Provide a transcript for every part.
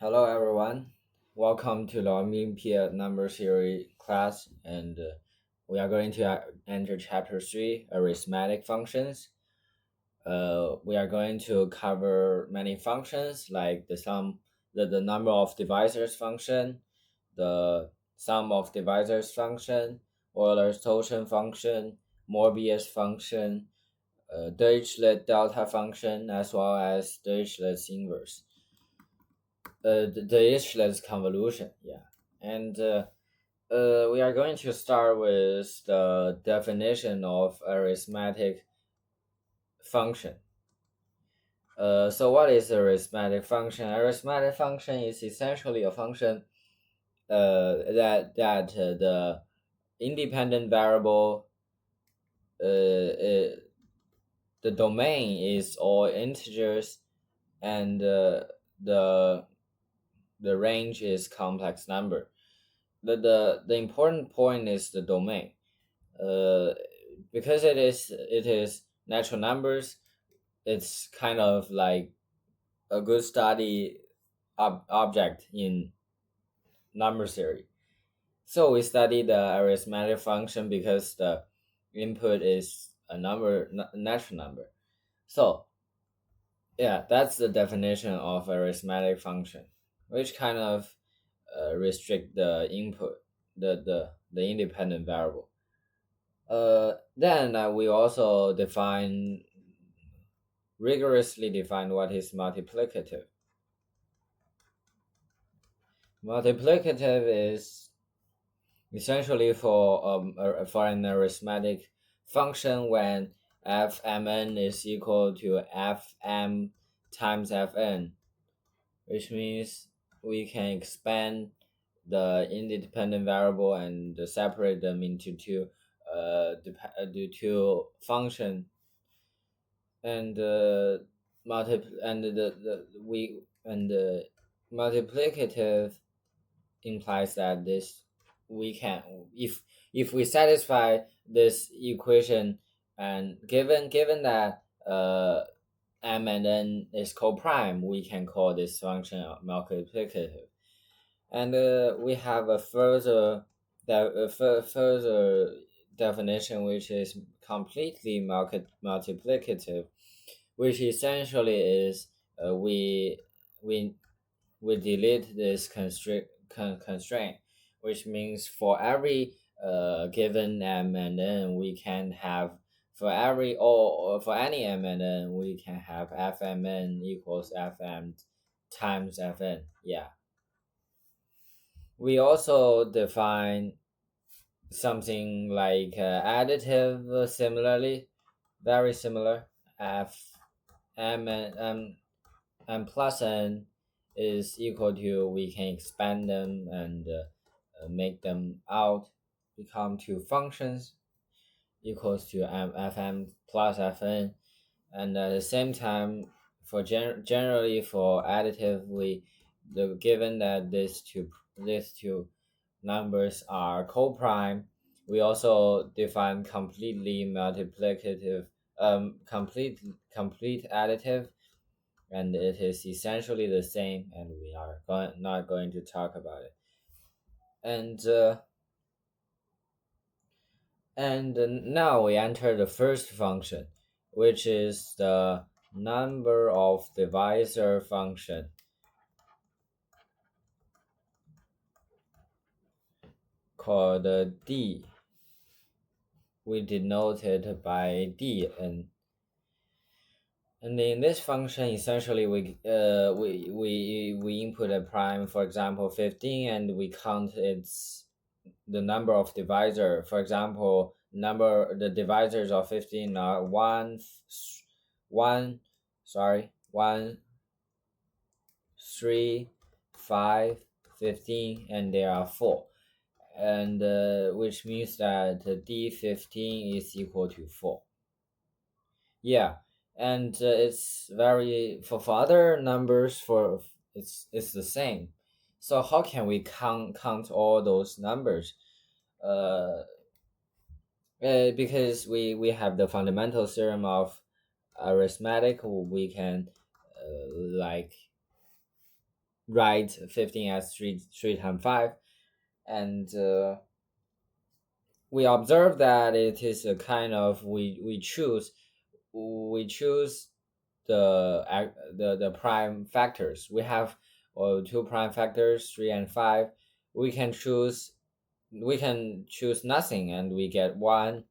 Hello everyone, welcome to the Olympiad Number Theory class, and we are going to enter chapter 3, Arithmetic Functions. We are going to cover many functions like the number of divisors function, the sum of divisors function, Euler's total function, Morbius function, Dirichlet delta function, as well as Dirichlet's inverse. The issueless convolution, yeah. And we are going to start with the definition of arithmetic function. So what is arithmetic function? Arithmetic function is essentially a function that the independent variable, the domain is all integers, and the the range is complex number. The important point is the domain. Uh, because it is natural numbers, it's kind of like a good study object in number theory. So we study the arithmetic function because the input is a natural number. So yeah, that's the definition of arithmetic function, which kind of restrict the input, the independent variable. Then we also rigorously define what is multiplicative. Multiplicative is essentially for an arithmetic function when fmn is equal to fm times fn, which means we can expand the independent variable and separate them into two function, and multiplicative implies that this we can if we satisfy this equation, and given that m and n is co-prime, we can call this function multiplicative. And we have a further definition, which is completely multiplicative, which essentially is we we delete this constraint, which means for every given m and n, we can have for any m and n, we can have fmn equals fm times fn. Yeah. We also define something like additive, similarly, very similar. F m and m plus n is equal to, we can expand them and make them out, become two functions equals to fm plus fn. And at the same time, for generally for additive, given that these two numbers are co-prime, we also define completely multiplicative, complete additive, and it is essentially the same, and we are not going to talk about it. And now we enter the first function, which is the number of divisor function, called d. We denote it by d, and in this function, essentially we input a prime, for example 15, and we count the number of divisor. For example, the divisors of 15 are 1 3 5 15, and there are 4, and which means that d15 is equal to 4. Yeah. And it's very for other numbers, for it's the same. So how can we count all those numbers? Because we have the fundamental theorem of arithmetic. We can like write 15 as 3 times 5, and we observe that it is a kind of we choose the prime factors. We have two prime factors, 3 and 5. We can choose nothing and we get 1.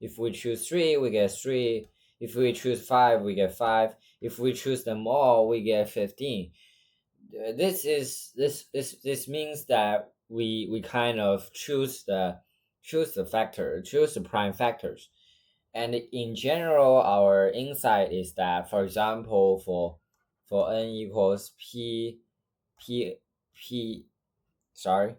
If we choose 3, we get 3. If we choose 5, we get 5. If we choose them all, we get 15. This means that we kind of choose the prime factors. And in general, our insight is that, for example, for n equals p p sorry,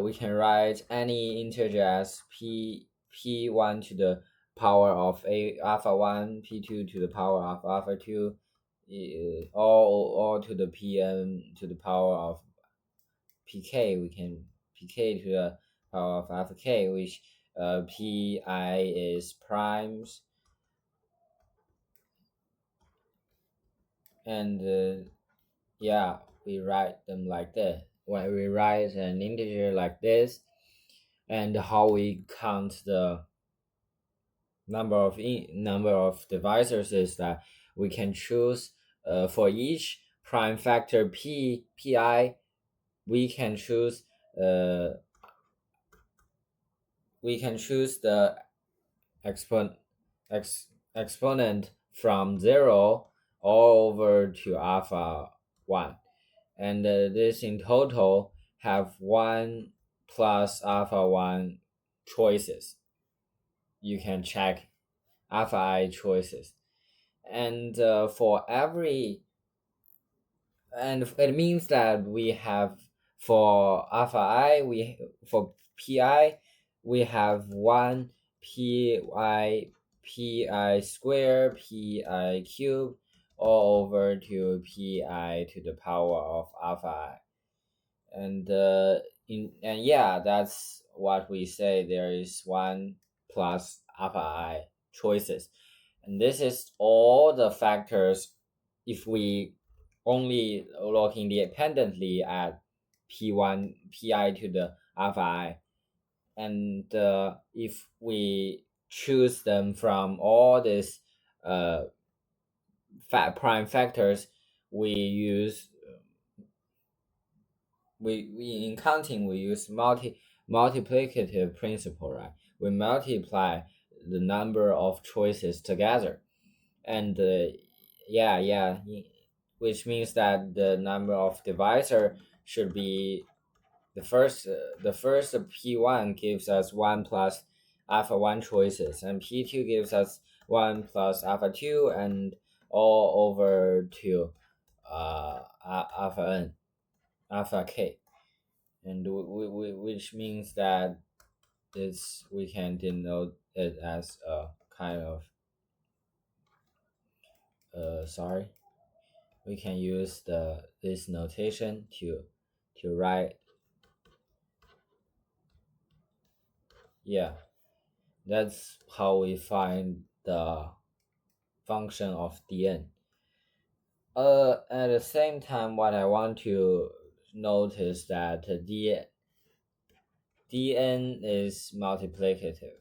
we can write any integer as p1 to the power of alpha 1, p2 to the power of alpha 2, all to the pn to the power of pk. We can pk to the power of alpha k, which pi is primes, and yeah, we write them like this. When we write an integer like this, and how we count the number of divisors is that we can choose for each prime factor pi, we can choose uh, the exponent from 0 all over to alpha 1, and this in total have 1 plus alpha 1 choices. You can check alpha I choices, and for every, and it means that we have, for alpha I, for pi, we have 1 pi square pi cube all over to pi to the power of alpha I. And yeah, that's what we say. There is 1 plus alpha I choices, and this is all the factors. If we only look independently at p1 pi to the alpha I, and if we choose them from all these uh prime factors, we use we in counting we use multiplicative principle, right? We multiply the number of choices together, and yeah, which means that the number of divisor should be the first p1 gives us 1 plus alpha 1 choices, and p2 gives us 1 plus alpha 2, and all over to alpha k, and which means that we can denote it as a kind of sorry, we can use this notation to write. Yeah, that's how we find the function of dn. At the same time, what I want to notice that dn is multiplicative,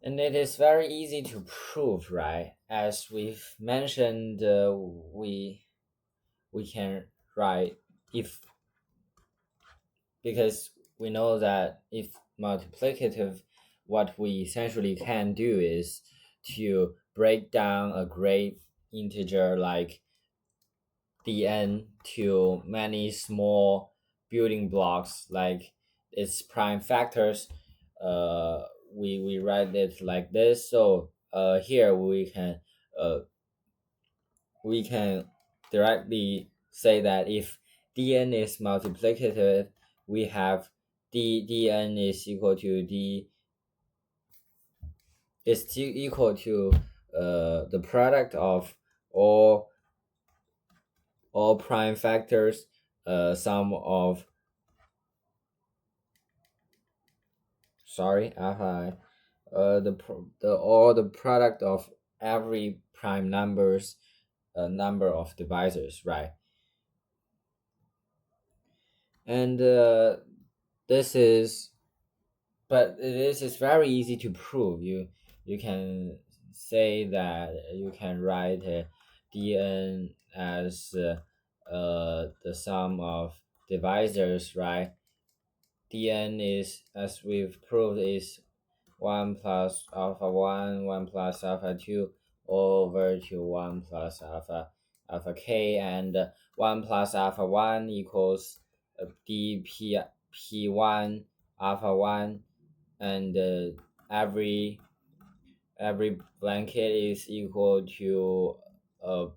and it is very easy to prove, right? As we've mentioned, we can write, if, because we know that if multiplicative, what we essentially can do is to break down a great integer like dn to many small building blocks, like its prime factors. We write it like this. So here uh, we can directly say that if dn is multiplicative, we have dn is equal to the product of all prime factors, sum of, sorry, alpha I, the product of every prime numbers number of divisors, right? And this is but this is very easy to prove. You can say that you can write dn as the sum of divisors, right? dn is, as we've proved, is 1 plus alpha 1, 1 plus alpha 2, over to 1 plus alpha k, and 1 plus alpha 1 equals dp p1 alpha 1, and every blanket is equal to a,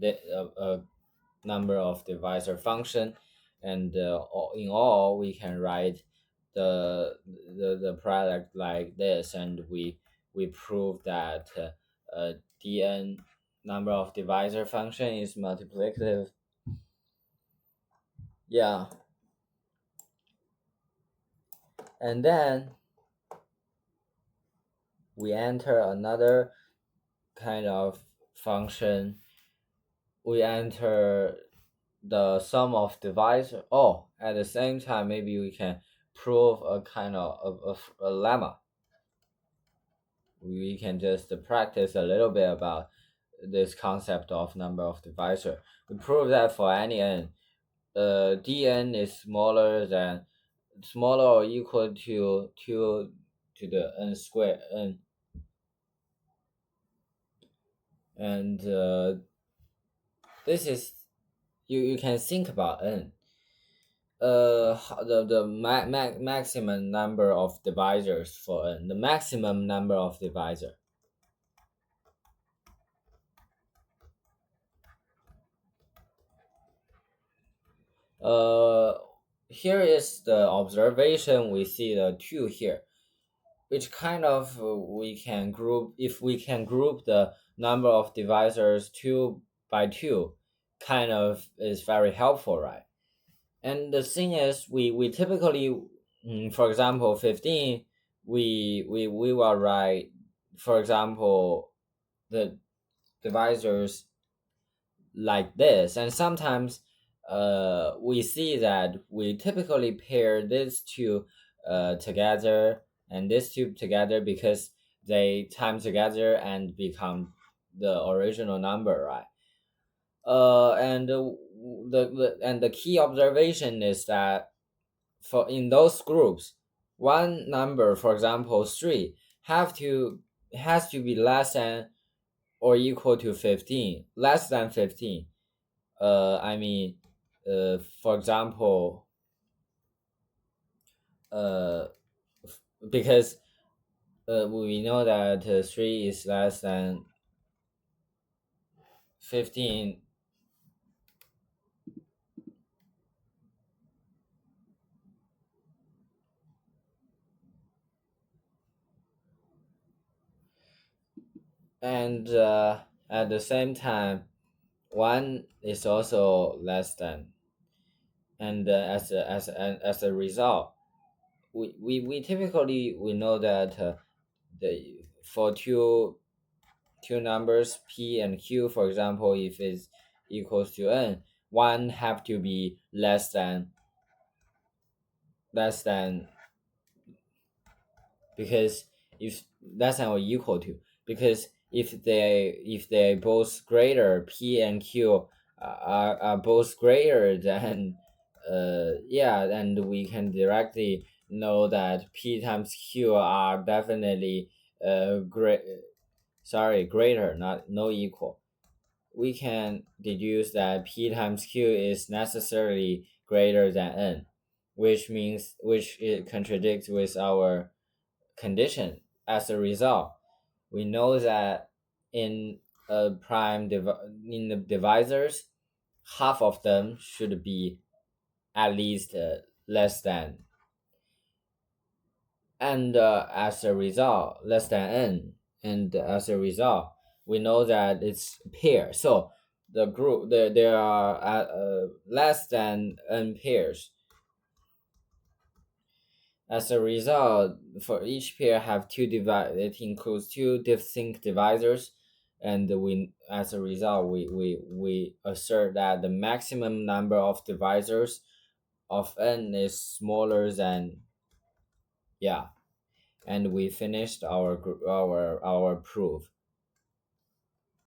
a number of divisor function, and in all we can write the product like this, and we prove that dn number of divisor function is multiplicative. Yeah, and then we enter another kind of function. We enter the sum of divisor. Oh, at the same time, maybe we can prove a kind of a lemma. We can just practice a little bit about this concept of number of divisor. We prove that for any n, dn is smaller or equal to 2 to the n square n, and this is, you can think about n. The maximum number of divisors for n, the maximum number of divisor. Uh, Here is the observation. We see the 2 here, which kind of we can group, if we can group the number of divisors 2 by 2, kind of is very helpful, right? And the thing is, we typically, for example, 15, we will write, for example, the divisors like this, and sometimes we see that we typically pair these two together and these two together because they time together and become the original number, right? And the key observation is that for in those groups, one number, for example 3, has to be less than or equal to 15, less than 15. I mean, for example, uh, because we know that 3 is less than 15, and at the same time 1 is also less than, and as a result, we typically we know that the for two numbers p and q, for example, if it's equals to n, one have to be less than, because if less than or equal to, because if they both greater, p and q are both greater than yeah, and we can directly know that p times q are definitely greater, not no equal. We can deduce that p times q is necessarily greater than n, which it contradicts with our condition. As a result, we know that in in the divisors, half of them should be at least less than, and as a result less than n, and as a result we know that it's pair. So the group there are less than n pairs. As a result, for each pair have it includes two distinct divisors, and we as a result we assert that the maximum number of divisors of n is smaller than, yeah, and we finished our proof.